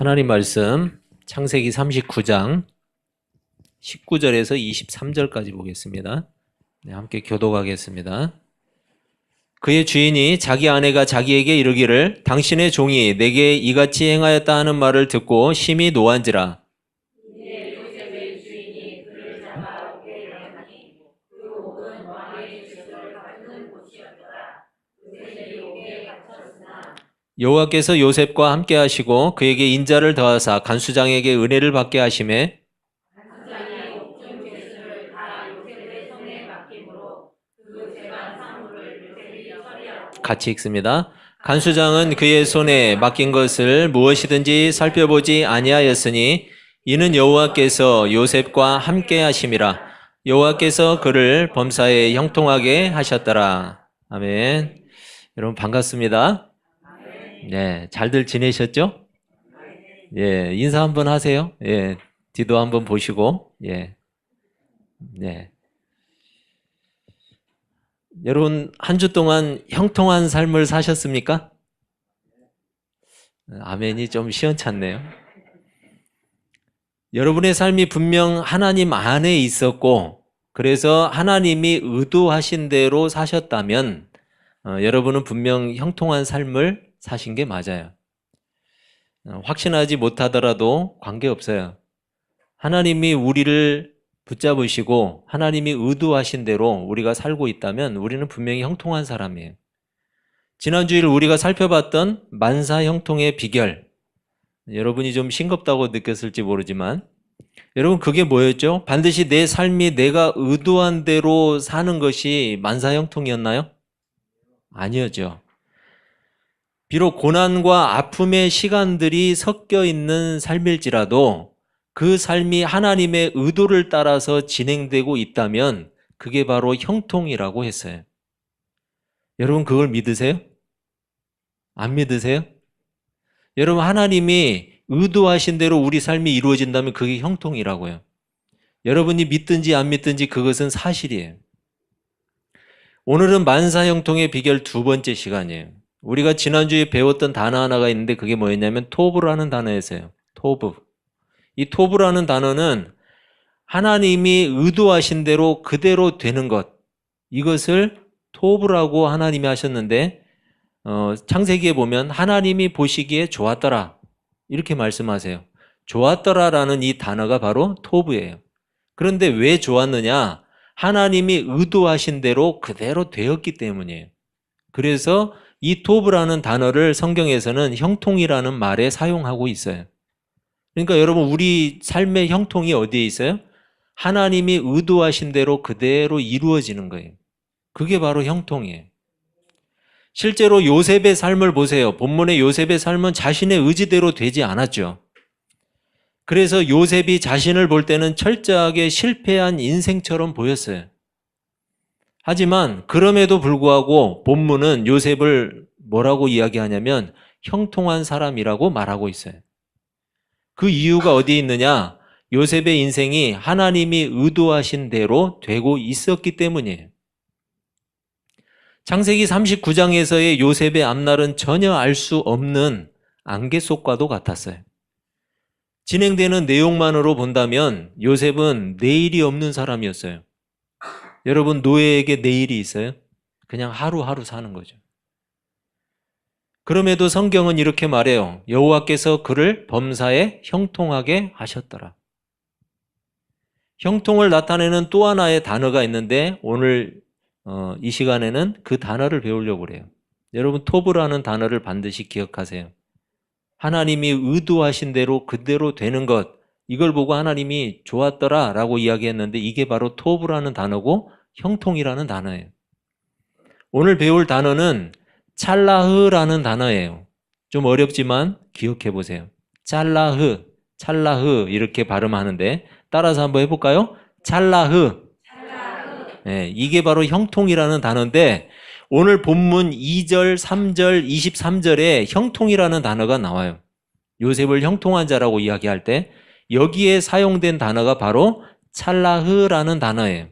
하나님 말씀 창세기 39장 19절에서 23절까지 보겠습니다. 네, 함께 교독하겠습니다. 그의 주인이 자기 아내가 자기에게 이르기를 당신의 종이 내게 이같이 행하였다 하는 말을 듣고 심히 노한지라. 요셉의 주인이 그를 잡아 옥에 넣으니 그 옥은 왕의 주석을 받는 곳이었더라. 요셉이 옥에 갇혔으나 여호와께서 요셉과 함께 하시고 그에게 인자를 더하사 간수장에게 은혜를 받게 하시매 간수장이 옥중 죄수를 다 요셉의 손에 맡김으로 그 재반 사물을 요셉이 처리하고. 같이 읽습니다. 간수장은 그의 손에 맡긴 것을 무엇이든지 살펴보지 아니하였으니 이는 여호와께서 요셉과 함께 하심이라. 여호와께서 그를 범사에 형통하게 하셨더라. 아멘. 여러분 반갑습니다. 네, 잘들 지내셨죠? 예, 인사 한번 하세요. 예, 뒤도 한번 보시고, 예, 네. 여러분, 한 주 동안 형통한 삶을 사셨습니까? 아멘이 좀 시원찮네요. 여러분의 삶이 분명 하나님 안에 있었고, 그래서 하나님이 의도하신 대로 사셨다면, 여러분은 분명 형통한 삶을 사신 게 맞아요. 확신하지 못하더라도 관계없어요. 하나님이 우리를 붙잡으시고 하나님이 의도하신 대로 우리가 살고 있다면 우리는 분명히 형통한 사람이에요. 지난주일 우리가 살펴봤던 만사 형통의 비결, 여러분이 좀 싱겁다고 느꼈을지 모르지만 여러분 그게 뭐였죠? 반드시 내 삶이 내가 의도한 대로 사는 것이 만사 형통이었나요? 아니었죠. 비록 고난과 아픔의 시간들이 섞여 있는 삶일지라도 그 삶이 하나님의 의도를 따라서 진행되고 있다면 그게 바로 형통이라고 했어요. 여러분 그걸 믿으세요? 안 믿으세요? 여러분 하나님이 의도하신 대로 우리 삶이 이루어진다면 그게 형통이라고요. 여러분이 믿든지 안 믿든지 그것은 사실이에요. 오늘은 만사형통의 비결 두 번째 시간이에요. 우리가 지난주에 배웠던 단어 하나가 있는데 그게 뭐였냐면 토브라는 단어였어요. 토브. 이 토브라는 단어는 하나님이 의도하신 대로 그대로 되는 것, 이것을 토브라고 하나님이 하셨는데 창세기에 보면 하나님이 보시기에 좋았더라 이렇게 말씀하세요. 좋았더라라는 이 단어가 바로 토브예요. 그런데 왜 좋았느냐? 하나님이 의도하신 대로 그대로 되었기 때문이에요. 그래서 이 토브라는 단어를 성경에서는 형통이라는 말에 사용하고 있어요. 그러니까 여러분 우리 삶의 형통이 어디에 있어요? 하나님이 의도하신 대로 그대로 이루어지는 거예요. 그게 바로 형통이에요. 실제로 요셉의 삶을 보세요. 본문의 요셉의 삶은 자신의 의지대로 되지 않았죠. 그래서 요셉이 자신을 볼 때는 철저하게 실패한 인생처럼 보였어요. 하지만 그럼에도 불구하고 본문은 요셉을 뭐라고 이야기하냐면 형통한 사람이라고 말하고 있어요. 그 이유가 어디에 있느냐? 요셉의 인생이 하나님이 의도하신 대로 되고 있었기 때문이에요. 창세기 39장에서의 요셉의 앞날은 전혀 알 수 없는 안개 속과도 같았어요. 진행되는 내용만으로 본다면 요셉은 내일이 없는 사람이었어요. 여러분 노예에게 내일이 있어요? 그냥 하루하루 사는 거죠. 그럼에도 성경은 이렇게 말해요. 여호와께서 그를 범사에 형통하게 하셨더라. 형통을 나타내는 또 하나의 단어가 있는데 오늘 이 시간에는 그 단어를 배우려고 그래요. 여러분 토브라는 단어를 반드시 기억하세요. 하나님이 의도하신 대로 그대로 되는 것, 이걸 보고 하나님이 좋았더라 라고 이야기했는데 이게 바로 토브라는 단어고 형통이라는 단어예요. 오늘 배울 단어는 찰라흐라는 단어예요. 좀 어렵지만 기억해 보세요. 찰라흐 이렇게 발음하는데 따라서 한번 해볼까요? 찰라흐. 네, 이게 바로 형통이라는 단어인데 오늘 본문 2절, 3절, 23절에 형통이라는 단어가 나와요. 요셉을 형통한 자라고 이야기할 때 여기에 사용된 단어가 바로 찰라흐라는 단어예요.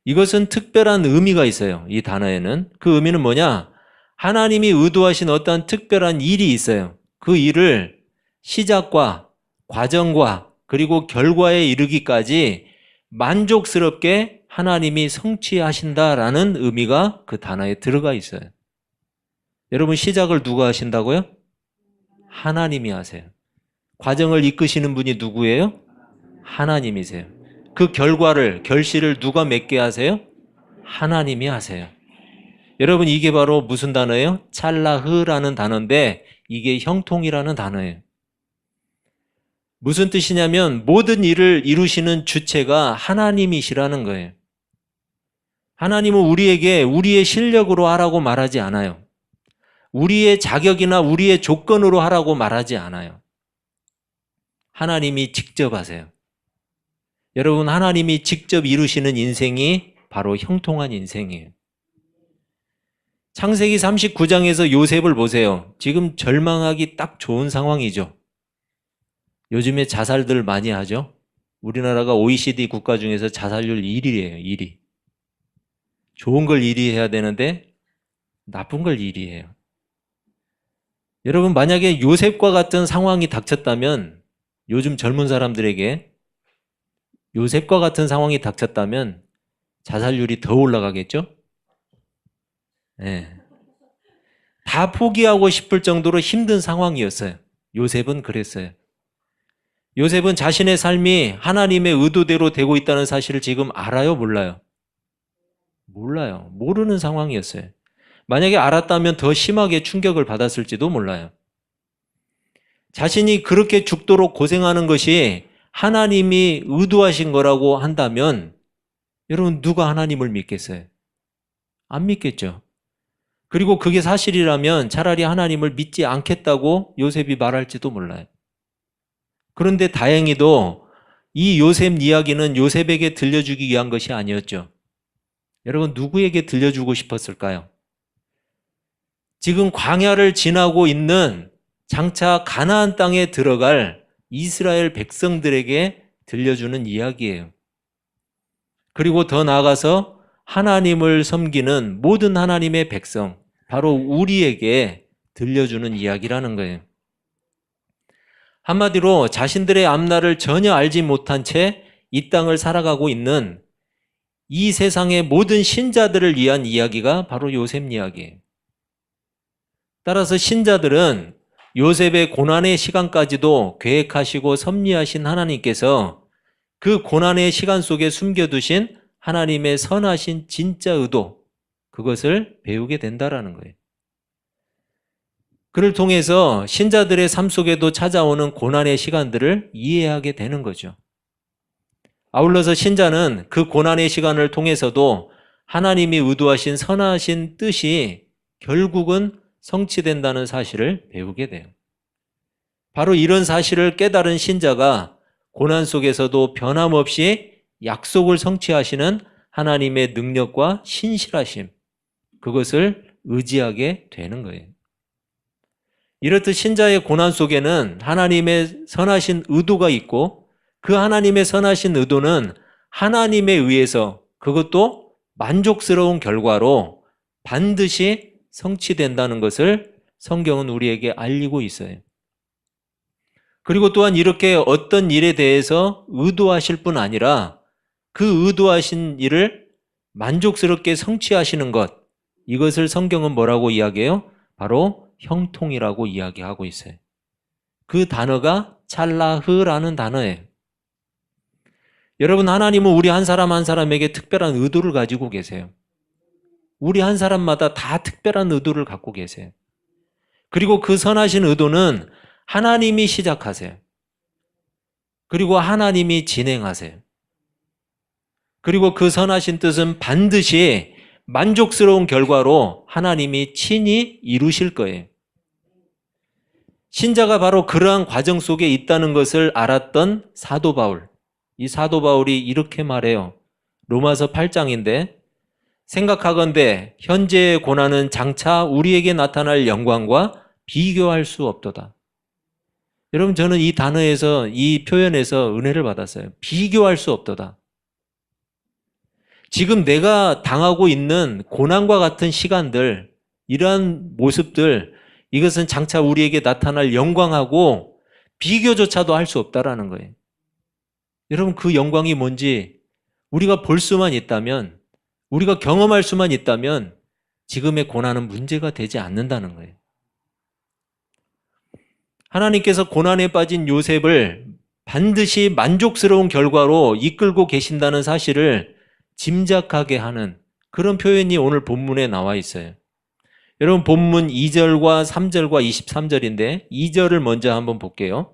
이것은 특별한 의미가 있어요. 이 단어에는. 그 의미는 뭐냐? 하나님이 의도하신 어떠한 특별한 일이 있어요. 그 일을 시작과 과정과 그리고 결과에 이르기까지 만족스럽게 하나님이 성취하신다라는 의미가 그 단어에 들어가 있어요. 여러분, 시작을 누가 하신다고요? 하나님이 하세요. 과정을 이끄시는 분이 누구예요? 하나님이세요. 그 결실을 누가 맺게 하세요? 하나님이 하세요. 여러분, 이게 바로 무슨 단어예요? 찰라흐라는 단어인데 이게 형통이라는 단어예요. 무슨 뜻이냐면 모든 일을 이루시는 주체가 하나님이시라는 거예요. 하나님은 우리에게 우리의 실력으로 하라고 말하지 않아요. 우리의 자격이나 우리의 조건으로 하라고 말하지 않아요. 하나님이 직접 하세요. 여러분, 하나님이 직접 이루시는 인생이 바로 형통한 인생이에요. 창세기 39장에서 요셉을 보세요. 지금 절망하기 딱 좋은 상황이죠. 요즘에 자살들 많이 하죠. 우리나라가 OECD 국가 중에서 자살률 1위예요. 1위. 좋은 걸 1위 해야 되는데 나쁜 걸 1위 해요. 여러분, 만약에 요셉과 같은 상황이 닥쳤다면, 요즘 젊은 사람들에게 요셉과 같은 상황이 닥쳤다면 자살률이 더 올라가겠죠? 네. 다 포기하고 싶을 정도로 힘든 상황이었어요. 요셉은 그랬어요. 요셉은 자신의 삶이 하나님의 의도대로 되고 있다는 사실을 지금 알아요? 몰라요? 몰라요. 모르는 상황이었어요. 만약에 알았다면 더 심하게 충격을 받았을지도 몰라요. 자신이 그렇게 죽도록 고생하는 것이 하나님이 의도하신 거라고 한다면 여러분, 누가 하나님을 믿겠어요? 안 믿겠죠. 그리고 그게 사실이라면 차라리 하나님을 믿지 않겠다고 요셉이 말할지도 몰라요. 그런데 다행히도 이 요셉 이야기는 요셉에게 들려주기 위한 것이 아니었죠. 여러분, 누구에게 들려주고 싶었을까요? 지금 광야를 지나고 있는 장차 가나안 땅에 들어갈 이스라엘 백성들에게 들려주는 이야기예요. 그리고 더 나아가서 하나님을 섬기는 모든 하나님의 백성, 바로 우리에게 들려주는 이야기라는 거예요. 한마디로 자신들의 앞날을 전혀 알지 못한 채 이 땅을 살아가고 있는 이 세상의 모든 신자들을 위한 이야기가 바로 요셉 이야기예요. 따라서 신자들은 요셉의 고난의 시간까지도 계획하시고 섭리하신 하나님께서 그 고난의 시간 속에 숨겨두신 하나님의 선하신 진짜 의도, 그것을 배우게 된다라는 거예요. 그를 통해서 신자들의 삶 속에도 찾아오는 고난의 시간들을 이해하게 되는 거죠. 아울러서 신자는 그 고난의 시간을 통해서도 하나님이 의도하신 선하신 뜻이 결국은 성취된다는 사실을 배우게 돼요. 바로 이런 사실을 깨달은 신자가 고난 속에서도 변함없이 약속을 성취하시는 하나님의 능력과 신실하심, 그것을 의지하게 되는 거예요. 이렇듯 신자의 고난 속에는 하나님의 선하신 의도가 있고, 그 하나님의 선하신 의도는 하나님에 의해서, 그것도 만족스러운 결과로 반드시 성취된다는 것을 성경은 우리에게 알리고 있어요. 그리고 또한 이렇게 어떤 일에 대해서 의도하실 뿐 아니라 그 의도하신 일을 만족스럽게 성취하시는 것, 이것을 성경은 뭐라고 이야기해요? 바로 형통이라고 이야기하고 있어요. 그 단어가 찰라흐라는 단어예요. 여러분, 하나님은 우리 한 사람 한 사람에게 특별한 의도를 가지고 계세요. 우리 한 사람마다 다 특별한 의도를 갖고 계세요. 그리고 그 선하신 의도는 하나님이 시작하세요. 그리고 하나님이 진행하세요. 그리고 그 선하신 뜻은 반드시 만족스러운 결과로 하나님이 친히 이루실 거예요. 신자가 바로 그러한 과정 속에 있다는 것을 알았던 사도 바울. 이 사도 바울이 이렇게 말해요. 로마서 8장인데, 생각하건대 현재의 고난은 장차 우리에게 나타날 영광과 비교할 수 없도다. 여러분, 저는 이 단어에서, 이 표현에서 은혜를 받았어요. 비교할 수 없도다. 지금 내가 당하고 있는 고난과 같은 시간들, 이러한 모습들, 이것은 장차 우리에게 나타날 영광하고 비교조차도 할 수 없다라는 거예요. 여러분, 그 영광이 뭔지 우리가 볼 수만 있다면, 우리가 경험할 수만 있다면 지금의 고난은 문제가 되지 않는다는 거예요. 하나님께서 고난에 빠진 요셉을 반드시 만족스러운 결과로 이끌고 계신다는 사실을 짐작하게 하는 그런 표현이 오늘 본문에 나와 있어요. 여러분, 본문 2절과 3절과 23절인데 2절을 먼저 한번 볼게요.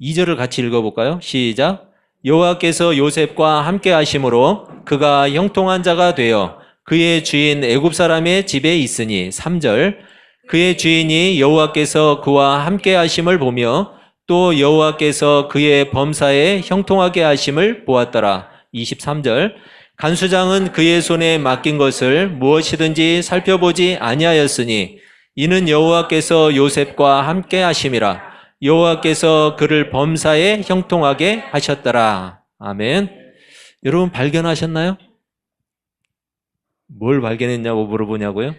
2절을 같이 읽어볼까요? 시작. 여호와께서 요셉과 함께 하심으로 그가 형통한 자가 되어 그의 주인 애굽 사람의 집에 있으니. 3절. 그의 주인이 여호와께서 그와 함께 하심을 보며 또 여호와께서 그의 범사에 형통하게 하심을 보았더라. 23절. 간수장은 그의 손에 맡긴 것을 무엇이든지 살펴보지 아니하였으니 이는 여호와께서 요셉과 함께 하심이라. 여호와께서 그를 범사에 형통하게 하셨더라. 아멘. 여러분, 발견하셨나요? 뭘 발견했냐고 물어보냐고요?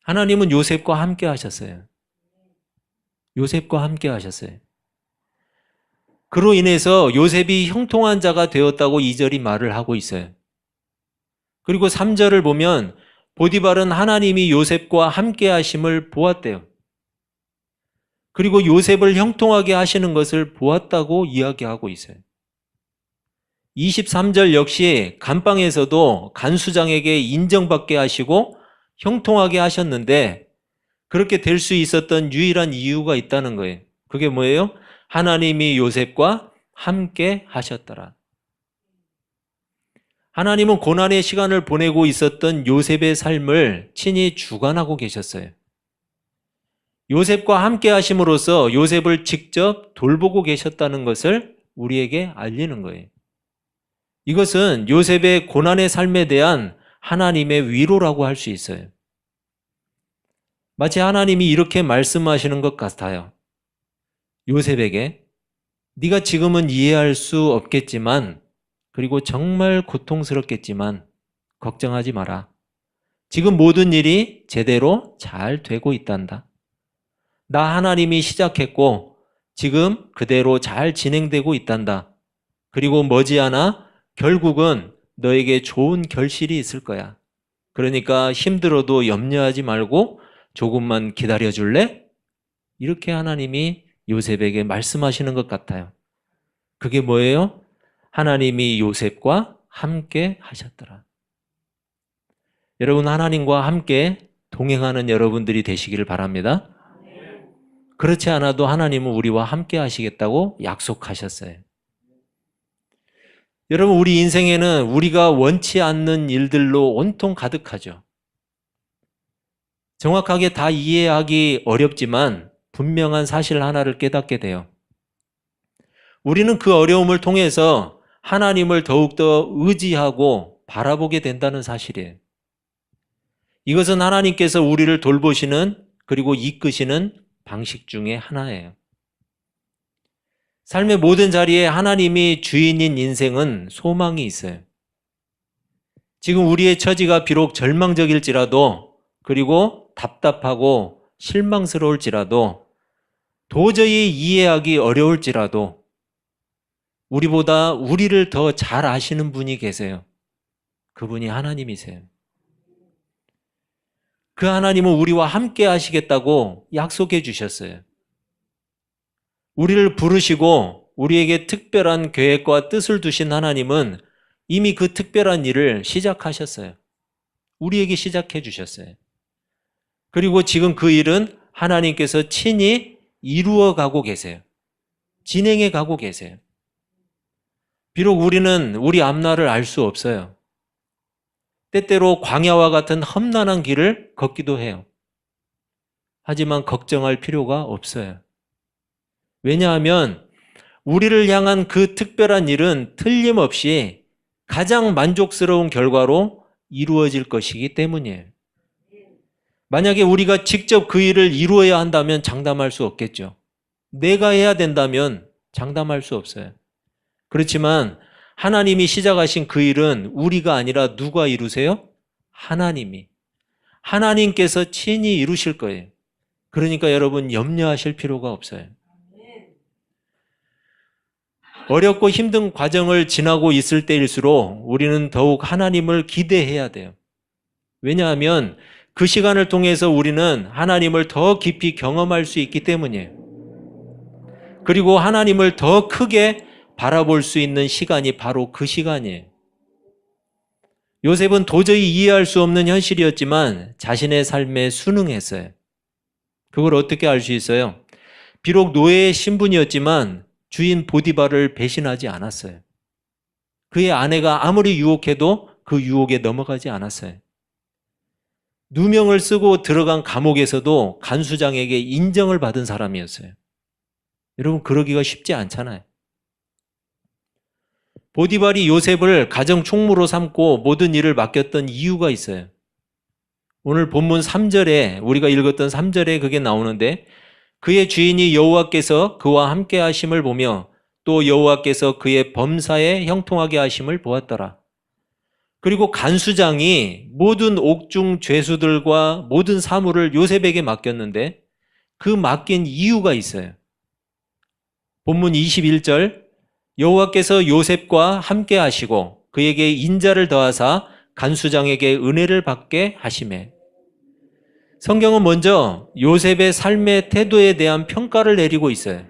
하나님은 요셉과 함께 하셨어요. 요셉과 함께 하셨어요. 그로 인해서 요셉이 형통한 자가 되었다고 2절이 말을 하고 있어요. 그리고 3절을 보면 보디발은 하나님이 요셉과 함께 하심을 보았대요. 그리고 요셉을 형통하게 하시는 것을 보았다고 이야기하고 있어요. 23절 역시 감방에서도 간수장에게 인정받게 하시고 형통하게 하셨는데 그렇게 될 수 있었던 유일한 이유가 있다는 거예요. 그게 뭐예요? 하나님이 요셉과 함께 하셨더라. 하나님은 고난의 시간을 보내고 있었던 요셉의 삶을 친히 주관하고 계셨어요. 요셉과 함께 하심으로써 요셉을 직접 돌보고 계셨다는 것을 우리에게 알리는 거예요. 이것은 요셉의 고난의 삶에 대한 하나님의 위로라고 할 수 있어요. 마치 하나님이 이렇게 말씀하시는 것 같아요. 요셉에게 네가 지금은 이해할 수 없겠지만 그리고 정말 고통스럽겠지만 걱정하지 마라. 지금 모든 일이 제대로 잘 되고 있단다. 나 하나님이 시작했고 지금 그대로 잘 진행되고 있단다. 그리고 머지않아 결국은 너에게 좋은 결실이 있을 거야. 그러니까 힘들어도 염려하지 말고 조금만 기다려 줄래? 이렇게 하나님이 요셉에게 말씀하시는 것 같아요. 그게 뭐예요? 하나님이 요셉과 함께 하셨더라. 여러분, 하나님과 함께 동행하는 여러분들이 되시기를 바랍니다. 그렇지 않아도 하나님은 우리와 함께 하시겠다고 약속하셨어요. 여러분, 우리 인생에는 우리가 원치 않는 일들로 온통 가득하죠. 정확하게 다 이해하기 어렵지만 분명한 사실 하나를 깨닫게 돼요. 우리는 그 어려움을 통해서 하나님을 더욱더 의지하고 바라보게 된다는 사실이에요. 이것은 하나님께서 우리를 돌보시는 그리고 이끄시는 방식 중에 하나예요. 삶의 모든 자리에 하나님이 주인인 인생은 소망이 있어요. 지금 우리의 처지가 비록 절망적일지라도 그리고 답답하고 실망스러울지라도 도저히 이해하기 어려울지라도 우리보다 우리를 더 잘 아시는 분이 계세요. 그분이 하나님이세요. 그 하나님은 우리와 함께 하시겠다고 약속해 주셨어요. 우리를 부르시고 우리에게 특별한 계획과 뜻을 두신 하나님은 이미 그 특별한 일을 시작하셨어요. 우리에게 시작해 주셨어요. 그리고 지금 그 일은 하나님께서 친히 이루어 가고 계세요. 진행해 가고 계세요. 비록 우리는 우리 앞날을 알 수 없어요. 때때로 광야와 같은 험난한 길을 걷기도 해요. 하지만 걱정할 필요가 없어요. 왜냐하면 우리를 향한 그 특별한 일은 틀림없이 가장 만족스러운 결과로 이루어질 것이기 때문이에요. 만약에 우리가 직접 그 일을 이루어야 한다면 장담할 수 없겠죠. 내가 해야 된다면 장담할 수 없어요. 그렇지만 하나님이 시작하신 그 일은 우리가 아니라 누가 이루세요? 하나님이. 하나님께서 친히 이루실 거예요. 그러니까 여러분 염려하실 필요가 없어요. 어렵고 힘든 과정을 지나고 있을 때일수록 우리는 더욱 하나님을 기대해야 돼요. 왜냐하면 그 시간을 통해서 우리는 하나님을 더 깊이 경험할 수 있기 때문이에요. 그리고 하나님을 더 크게 바라볼 수 있는 시간이 바로 그 시간이에요. 요셉은 도저히 이해할 수 없는 현실이었지만 자신의 삶에 순응했어요. 그걸 어떻게 알 수 있어요? 비록 노예의 신분이었지만 주인 보디발을 배신하지 않았어요. 그의 아내가 아무리 유혹해도 그 유혹에 넘어가지 않았어요. 누명을 쓰고 들어간 감옥에서도 간수장에게 인정을 받은 사람이었어요. 여러분, 그러기가 쉽지 않잖아요. 보디발이 요셉을 가정 총무로 삼고 모든 일을 맡겼던 이유가 있어요. 오늘 본문 3절에 우리가 읽었던 3절에 그게 나오는데, 그의 주인이 여호와께서 그와 함께 하심을 보며 또 여호와께서 그의 범사에 형통하게 하심을 보았더라. 그리고 간수장이 모든 옥중 죄수들과 모든 사물을 요셉에게 맡겼는데 그 맡긴 이유가 있어요. 본문 21절, 여호와께서 요셉과 함께 하시고 그에게 인자를 더하사 간수장에게 은혜를 받게 하시매. 성경은 먼저 요셉의 삶의 태도에 대한 평가를 내리고 있어요.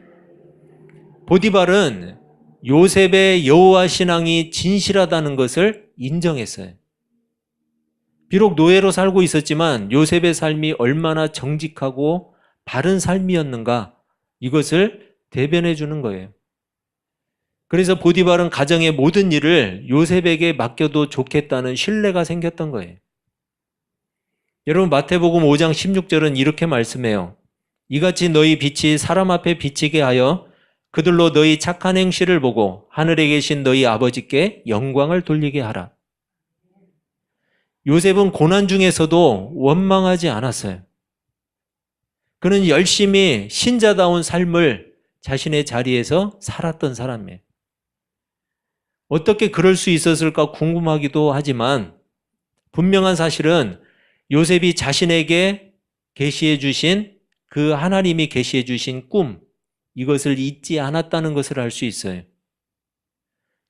보디발은 요셉의 여호와 신앙이 진실하다는 것을 인정했어요. 비록 노예로 살고 있었지만 요셉의 삶이 얼마나 정직하고 바른 삶이었는가, 이것을 대변해 주는 거예요. 그래서 보디발은 가정의 모든 일을 요셉에게 맡겨도 좋겠다는 신뢰가 생겼던 거예요. 여러분, 마태복음 5장 16절은 이렇게 말씀해요. 이같이 너희 빛이 사람 앞에 비치게 하여 그들로 너희 착한 행실을 보고 하늘에 계신 너희 아버지께 영광을 돌리게 하라. 요셉은 고난 중에서도 원망하지 않았어요. 그는 열심히 신자다운 삶을 자신의 자리에서 살았던 사람이에요. 어떻게 그럴 수 있었을까 궁금하기도 하지만 분명한 사실은 요셉이 자신에게 계시해 주신 그 하나님이 계시해 주신 꿈, 이것을 잊지 않았다는 것을 알 수 있어요.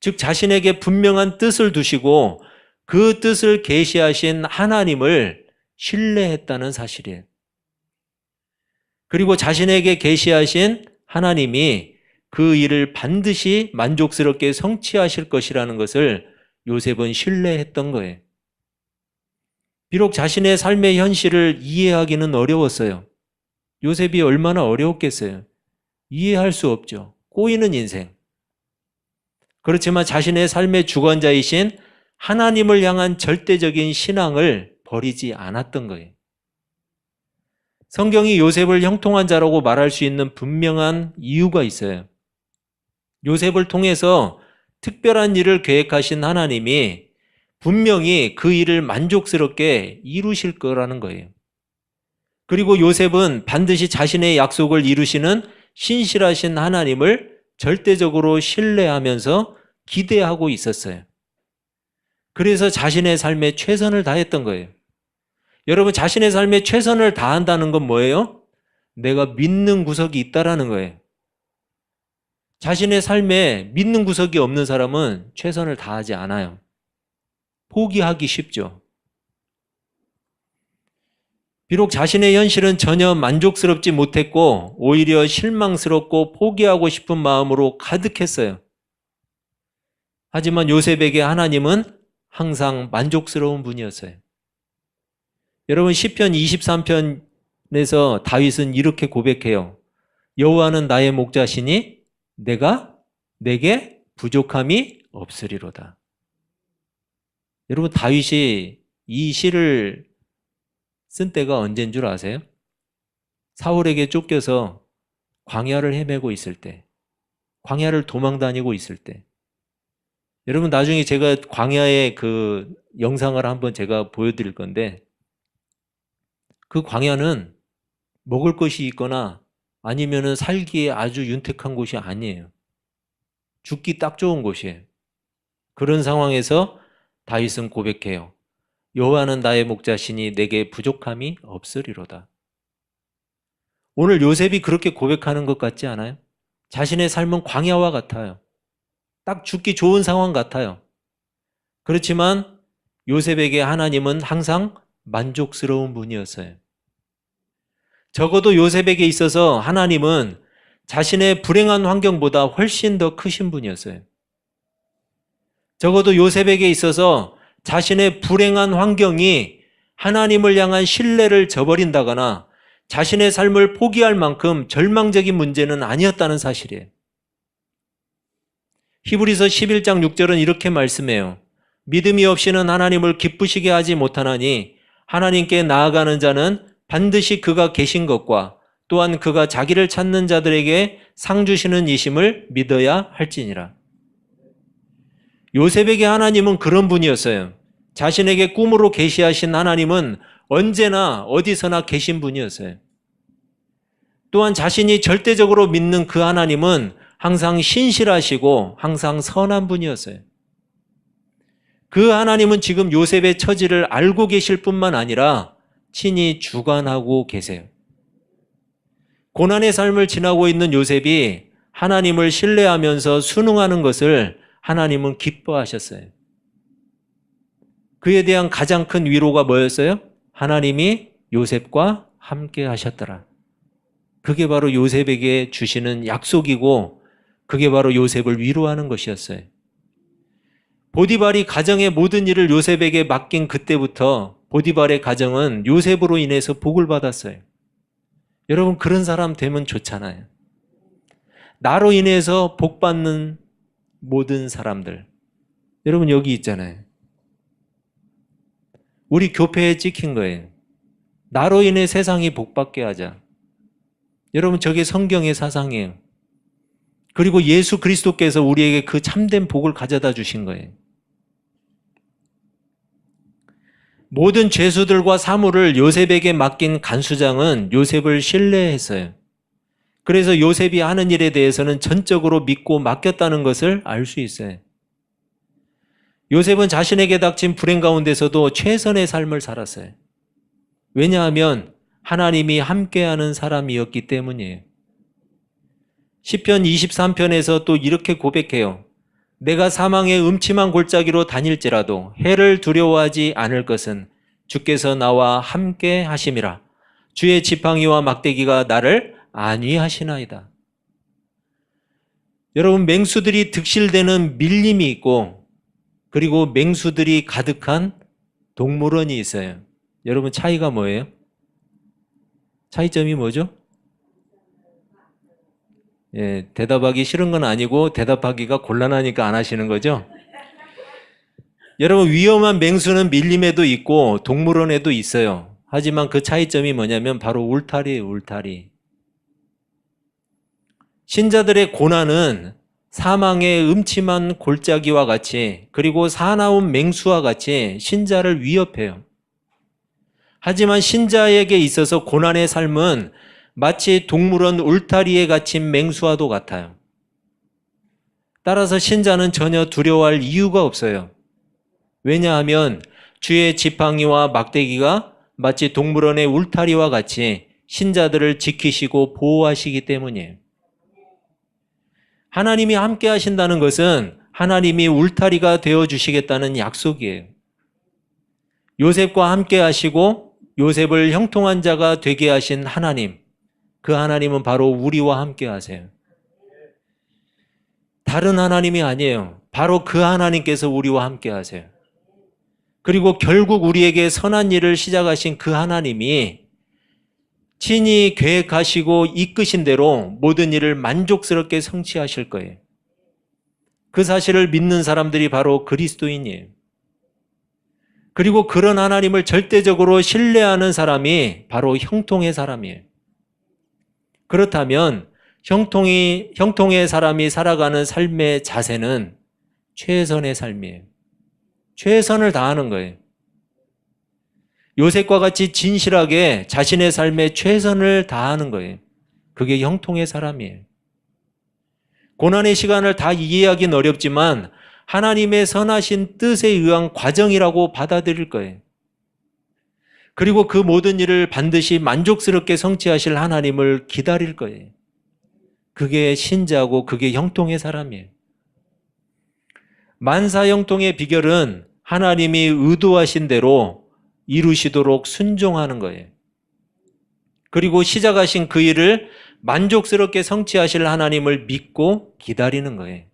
즉 자신에게 분명한 뜻을 두시고 그 뜻을 계시하신 하나님을 신뢰했다는 사실이에요. 그리고 자신에게 계시하신 하나님이 그 일을 반드시 만족스럽게 성취하실 것이라는 것을 요셉은 신뢰했던 거예요. 비록 자신의 삶의 현실을 이해하기는 어려웠어요. 요셉이 얼마나 어려웠겠어요. 이해할 수 없죠. 꼬이는 인생. 그렇지만 자신의 삶의 주관자이신 하나님을 향한 절대적인 신앙을 버리지 않았던 거예요. 성경이 요셉을 형통한 자라고 말할 수 있는 분명한 이유가 있어요. 요셉을 통해서 특별한 일을 계획하신 하나님이 분명히 그 일을 만족스럽게 이루실 거라는 거예요. 그리고 요셉은 반드시 자신의 약속을 이루시는 신실하신 하나님을 절대적으로 신뢰하면서 기대하고 있었어요. 그래서 자신의 삶에 최선을 다했던 거예요. 여러분, 자신의 삶에 최선을 다한다는 건 뭐예요? 내가 믿는 구석이 있다라는 거예요. 자신의 삶에 믿는 구석이 없는 사람은 최선을 다하지 않아요. 포기하기 쉽죠. 비록 자신의 현실은 전혀 만족스럽지 못했고 오히려 실망스럽고 포기하고 싶은 마음으로 가득했어요. 하지만 요셉에게 하나님은 항상 만족스러운 분이었어요. 여러분, 시편 23편에서 다윗은 이렇게 고백해요. 여호와는 나의 목자시니 내게 부족함이 없으리로다. 여러분, 다윗이 이 시를 쓴 때가 언제인 줄 아세요? 사울에게 쫓겨서 광야를 헤매고 있을 때, 광야를 도망다니고 있을 때. 여러분, 나중에 제가 광야의 그 영상을 한번 제가 보여드릴 건데, 그 광야는 먹을 것이 있거나 아니면은 살기에 아주 윤택한 곳이 아니에요. 죽기 딱 좋은 곳이에요. 그런 상황에서 다윗은 고백해요. 여호와는 나의 목자시니 내게 부족함이 없으리로다. 오늘 요셉이 그렇게 고백하는 것 같지 않아요? 자신의 삶은 광야와 같아요. 딱 죽기 좋은 상황 같아요. 그렇지만 요셉에게 하나님은 항상 만족스러운 분이었어요. 적어도 요셉에게 있어서 하나님은 자신의 불행한 환경보다 훨씬 더 크신 분이었어요. 적어도 요셉에게 있어서 자신의 불행한 환경이 하나님을 향한 신뢰를 저버린다거나 자신의 삶을 포기할 만큼 절망적인 문제는 아니었다는 사실이에요. 히브리서 11장 6절은 이렇게 말씀해요. 믿음이 없이는 하나님을 기쁘시게 하지 못하나니 하나님께 나아가는 자는 반드시 그가 계신 것과 또한 그가 자기를 찾는 자들에게 상 주시는 이심을 믿어야 할지니라. 요셉에게 하나님은 그런 분이었어요. 자신에게 꿈으로 계시하신 하나님은 언제나 어디서나 계신 분이었어요. 또한 자신이 절대적으로 믿는 그 하나님은 항상 신실하시고 항상 선한 분이었어요. 그 하나님은 지금 요셉의 처지를 알고 계실 뿐만 아니라 친히 주관하고 계세요. 고난의 삶을 지나고 있는 요셉이 하나님을 신뢰하면서 순응하는 것을 하나님은 기뻐하셨어요. 그에 대한 가장 큰 위로가 뭐였어요? 하나님이 요셉과 함께 하셨더라. 그게 바로 요셉에게 주시는 약속이고 그게 바로 요셉을 위로하는 것이었어요. 보디발이 가정의 모든 일을 요셉에게 맡긴 그때부터 보디발의 가정은 요셉으로 인해서 복을 받았어요. 여러분 그런 사람 되면 좋잖아요. 나로 인해서 복 받는 모든 사람들. 여러분 여기 있잖아요. 우리 교회에 찍힌 거예요. 나로 인해 세상이 복 받게 하자. 여러분 저게 성경의 사상이에요. 그리고 예수 그리스도께서 우리에게 그 참된 복을 가져다 주신 거예요. 모든 죄수들과 사물을 요셉에게 맡긴 간수장은 요셉을 신뢰했어요. 그래서 요셉이 하는 일에 대해서는 전적으로 믿고 맡겼다는 것을 알 수 있어요. 요셉은 자신에게 닥친 불행 가운데서도 최선의 삶을 살았어요. 왜냐하면 하나님이 함께하는 사람이었기 때문이에요. 시편 23편에서 또 이렇게 고백해요. 내가 사망의 음침한 골짜기로 다닐지라도 해를 두려워하지 않을 것은 주께서 나와 함께 하심이라. 주의 지팡이와 막대기가 나를 안위하시나이다. 여러분 맹수들이 득실되는 밀림이 있고 그리고 맹수들이 가득한 동물원이 있어요. 여러분 차이가 뭐예요? 차이점이 뭐죠? 예, 대답하기 싫은 건 아니고 대답하기가 곤란하니까 안 하시는 거죠? 여러분 위험한 맹수는 밀림에도 있고 동물원에도 있어요. 하지만 그 차이점이 뭐냐면 바로 울타리예요. 울타리. 신자들의 고난은 사망의 음침한 골짜기와 같이 그리고 사나운 맹수와 같이 신자를 위협해요. 하지만 신자에게 있어서 고난의 삶은 마치 동물원 울타리에 갇힌 맹수와도 같아요. 따라서 신자는 전혀 두려워할 이유가 없어요. 왜냐하면 주의 지팡이와 막대기가 마치 동물원의 울타리와 같이 신자들을 지키시고 보호하시기 때문이에요. 하나님이 함께 하신다는 것은 하나님이 울타리가 되어주시겠다는 약속이에요. 요셉과 함께 하시고 요셉을 형통한 자가 되게 하신 하나님, 그 하나님은 바로 우리와 함께 하세요. 다른 하나님이 아니에요. 바로 그 하나님께서 우리와 함께 하세요. 그리고 결국 우리에게 선한 일을 시작하신 그 하나님이 친히 계획하시고 이끄신 대로 모든 일을 만족스럽게 성취하실 거예요. 그 사실을 믿는 사람들이 바로 그리스도인이에요. 그리고 그런 하나님을 절대적으로 신뢰하는 사람이 바로 형통의 사람이에요. 그렇다면 형통의 사람이 살아가는 삶의 자세는 최선의 삶이에요. 최선을 다하는 거예요. 요셉과 같이 진실하게 자신의 삶에 최선을 다하는 거예요. 그게 형통의 사람이에요. 고난의 시간을 다 이해하기는 어렵지만 하나님의 선하신 뜻에 의한 과정이라고 받아들일 거예요. 그리고 그 모든 일을 반드시 만족스럽게 성취하실 하나님을 기다릴 거예요. 그게 신자고 그게 형통의 사람이에요. 만사형통의 비결은 하나님이 의도하신 대로 이루시도록 순종하는 거예요. 그리고 시작하신 그 일을 만족스럽게 성취하실 하나님을 믿고 기다리는 거예요.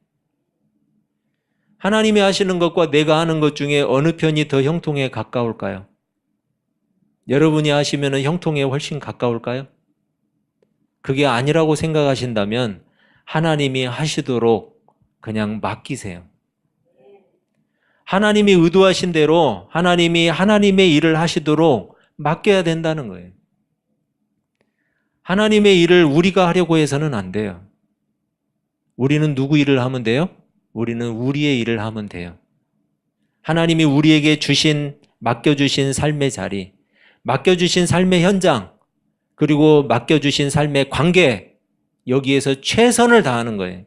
하나님이 하시는 것과 내가 하는 것 중에 어느 편이 더 형통에 가까울까요? 여러분이 하시면 형통에 훨씬 가까울까요? 그게 아니라고 생각하신다면 하나님이 하시도록 그냥 맡기세요. 하나님이 의도하신 대로 하나님이 하나님의 일을 하시도록 맡겨야 된다는 거예요. 하나님의 일을 우리가 하려고 해서는 안 돼요. 우리는 누구 일을 하면 돼요? 우리는 우리의 일을 하면 돼요. 하나님이 우리에게 맡겨주신 삶의 자리, 맡겨주신 삶의 현장, 그리고 맡겨주신 삶의 관계, 여기에서 최선을 다하는 거예요.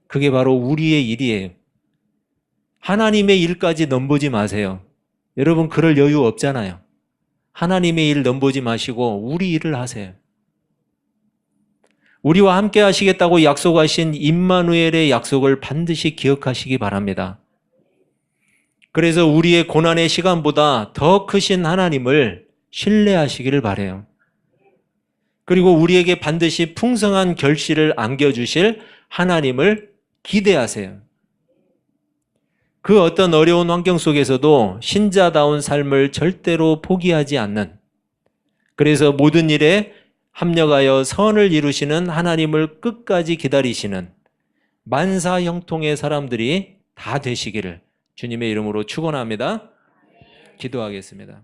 그게 바로 우리의 일이에요. 하나님의 일까지 넘보지 마세요. 여러분 그럴 여유 없잖아요. 하나님의 일 넘보지 마시고 우리 일을 하세요. 우리와 함께 하시겠다고 약속하신 임마누엘의 약속을 반드시 기억하시기 바랍니다. 그래서 우리의 고난의 시간보다 더 크신 하나님을 신뢰하시기를 바라요. 그리고 우리에게 반드시 풍성한 결실을 안겨주실 하나님을 기대하세요. 그 어떤 어려운 환경 속에서도 신자다운 삶을 절대로 포기하지 않는, 그래서 모든 일에 합력하여 선을 이루시는 하나님을 끝까지 기다리시는 만사형통의 사람들이 다 되시기를 주님의 이름으로 축원합니다. 기도하겠습니다.